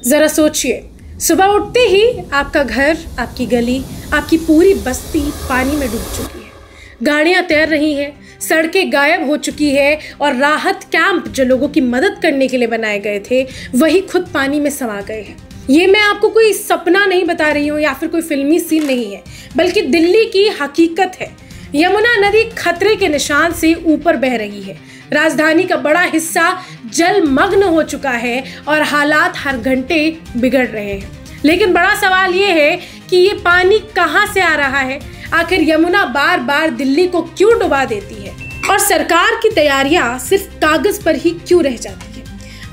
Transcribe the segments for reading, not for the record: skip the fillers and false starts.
जरा सोचिए, सुबह उठते ही आपका घर, आपकी गली, आपकी पूरी बस्ती पानी में डूब चुकी है। गाड़ियां तैर रही हैं, सड़कें गायब हो चुकी है और राहत कैंप जो लोगों की मदद करने के लिए बनाए गए थे वही खुद पानी में समा गए हैं। ये मैं आपको कोई सपना नहीं बता रही हूँ या फिर कोई फिल्मी सीन नहीं है, बल्कि दिल्ली की हकीकत है। यमुना नदी खतरे के निशान से ऊपर बह रही है। राजधानी का बड़ा हिस्सा जलमग्न हो चुका है और हालात हर घंटे बिगड़ रहे हैं। लेकिन बड़ा सवाल ये है कि ये पानी कहाँ से आ रहा है? आखिर यमुना बार बार दिल्ली को क्यों डुबा देती है और सरकार की तैयारियां सिर्फ कागज पर ही क्यों रह जाती है?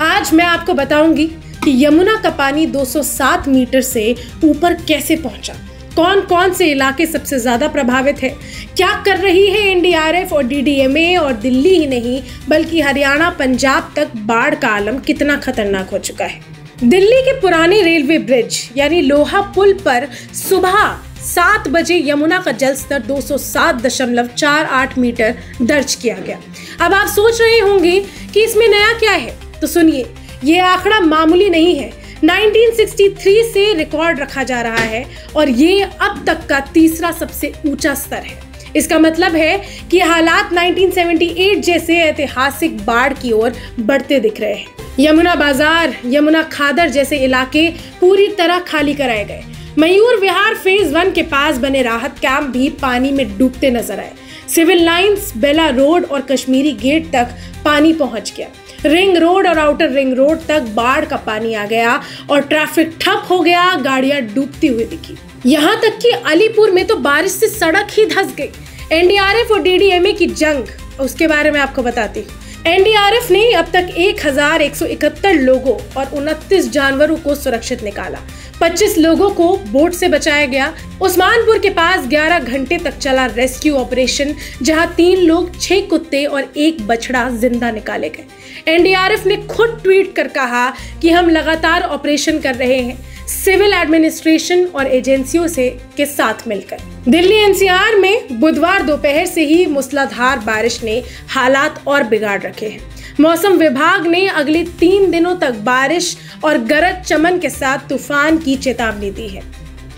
आज मैं आपको बताऊंगी कि यमुना का पानी 207 मीटर से ऊपर कैसे पहुंचा, कौन कौन से इलाके सबसे ज्यादा प्रभावित है, क्या कर रही है एनडीआरएफ और डीडीएमए, और दिल्ली ही नहीं बल्कि हरियाणा, पंजाब तक बाढ़ का आलम कितना खतरनाक हो चुका है। दिल्ली के पुराने रेलवे ब्रिज यानी लोहा पुल पर सुबह 7 बजे यमुना का जल स्तर 207.48 मीटर दर्ज किया गया। अब आप सोच रहे होंगे कि इसमें नया क्या है, तो सुनिए, ये आंकड़ा मामूली नहीं है। 1963 से रिकॉर्ड रखा जा रहा है और ये अब तक का तीसरा सबसे ऊंचा स्तर है। इसका मतलब है कि हालात 1978 जैसे ऐतिहासिक बाढ़ की ओर बढ़ते दिख रहे हैं। यमुना बाजार, यमुना खादर जैसे इलाके पूरी तरह खाली कराए गए। मयूर विहार फेज 1 के पास बने राहत कैंप भी पानी में डूबते नजर आए। सिविल लाइंस, बेला रोड और कश्मीरी गेट तक पानी पहुंच गया। रिंग रोड और आउटर रिंग रोड तक बाढ़ का पानी आ गया और ट्रैफिक ठप हो गया, गाड़ियां डूबती हुई दिखी। यहाँ तक कि अलीपुर में तो बारिश से सड़क ही धंस गई। एनडीआरएफ और डीडीएमए की जंग, उसके बारे में आपको बताती हूँ। एनडीआरएफ ने अब तक 1171 लोगों और 29 जानवरों को सुरक्षित निकाला। 25 लोगों को बोट से बचाया गया। उस्मानपुर के पास 11 घंटे तक चला रेस्क्यू ऑपरेशन, जहां 3 लोग, 6 कुत्ते और 1 बछड़ा जिंदा निकाले गए। एनडीआरएफ ने खुद ट्वीट कर कहा कि हम लगातार ऑपरेशन कर रहे हैं, सिविल एडमिनिस्ट्रेशन और एजेंसियों से के साथ मिलकर। दिल्ली एनसीआर में बुधवार दोपहर से ही मूसलाधार बारिश ने हालात और बिगाड़ रखे हैं। मौसम विभाग ने अगले 3 दिनों तक बारिश और गरज चमन के साथ तूफान की चेतावनी दी है।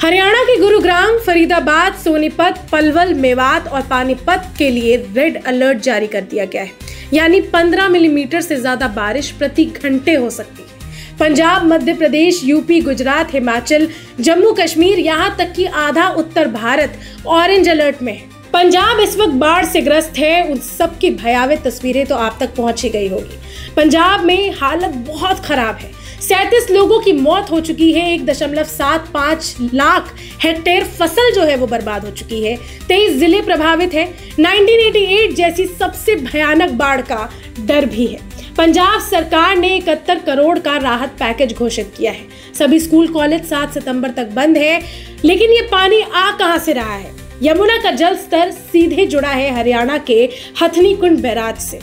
हरियाणा के गुरुग्राम, फरीदाबाद, सोनीपत, पलवल, मेवात और पानीपत के लिए रेड अलर्ट जारी कर दिया गया है, यानी 15 मिलीमीटर से ज्यादा बारिश प्रति घंटे हो सकती है। पंजाब, मध्य प्रदेश, यूपी, गुजरात, हिमाचल, जम्मू कश्मीर, यहाँ तक कि आधा उत्तर भारत ऑरेंज अलर्ट में है। पंजाब इस वक्त बाढ़ से ग्रस्त है। उन सब की भयावह तस्वीरें तो आप तक पहुंची गई होगी। पंजाब में हालत बहुत खराब है। 37 लोगों की मौत हो चुकी है। 1.75 लाख हेक्टेयर फसल जो है वो बर्बाद हो चुकी है। 23 जिले प्रभावित है। 1988 जैसी सबसे भयानक बाढ़ का डर भी है। पंजाब सरकार ने 71 करोड़ का राहत पैकेज घोषित किया है। सभी स्कूल कॉलेज 7 सितंबर तक बंद है। लेकिन ये पानी आ कहां से रहा है? यमुना का जल स्तर सीधे जुड़ा है हरियाणा के हथनी कुंड बैराज से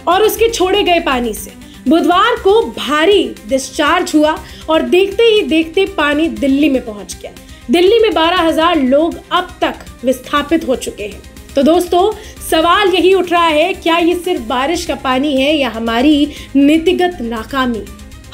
और उसके छोड़े गए पानी से। बुधवार को भारी डिस्चार्ज हुआ और देखते ही देखते पानी दिल्ली में पहुंच गया। दिल्ली में 12,000 लोग अब तक विस्थापित हो चुके हैं। तो दोस्तों, सवाल यही उठ रहा है, क्या ये सिर्फ बारिश का पानी है या हमारी नीतिगत नाकामी?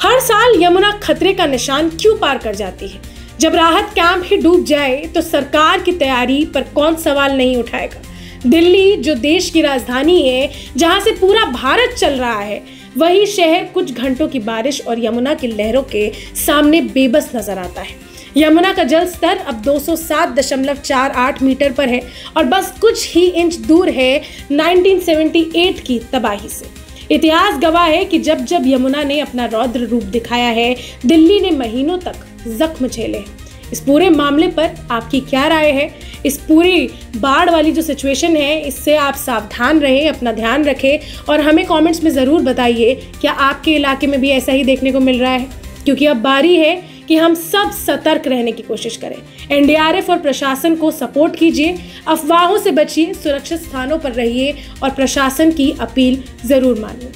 हर साल यमुना खतरे का निशान क्यों पार कर जाती है? जब राहत कैंप ही डूब जाए तो सरकार की तैयारी पर कौन सवाल नहीं उठाएगा? दिल्ली जो देश की राजधानी है, जहां से पूरा भारत चल रहा है, वही शहर कुछ घंटों की बारिश और यमुना की लहरों के सामने बेबस नजर आता है। यमुना का जल स्तर अब 207.48 मीटर पर है और बस कुछ ही इंच दूर है 1978 की तबाही से। इतिहास गवाह है कि जब जब यमुना ने अपना रौद्र रूप दिखाया है, दिल्ली ने महीनों तक जख्म झेले। इस पूरे मामले पर आपकी क्या राय है? इस पूरी बाढ़ वाली जो सिचुएशन है, इससे आप सावधान रहें, अपना ध्यान रखें और हमें कमेंट्स में ज़रूर बताइए, क्या आपके इलाके में भी ऐसा ही देखने को मिल रहा है? क्योंकि अब बारी है कि हम सब सतर्क रहने की कोशिश करें। एनडीआरएफ और प्रशासन को सपोर्ट कीजिए, अफवाहों से बचिए, सुरक्षित स्थानों पर रहिए और प्रशासन की अपील ज़रूर मानिए।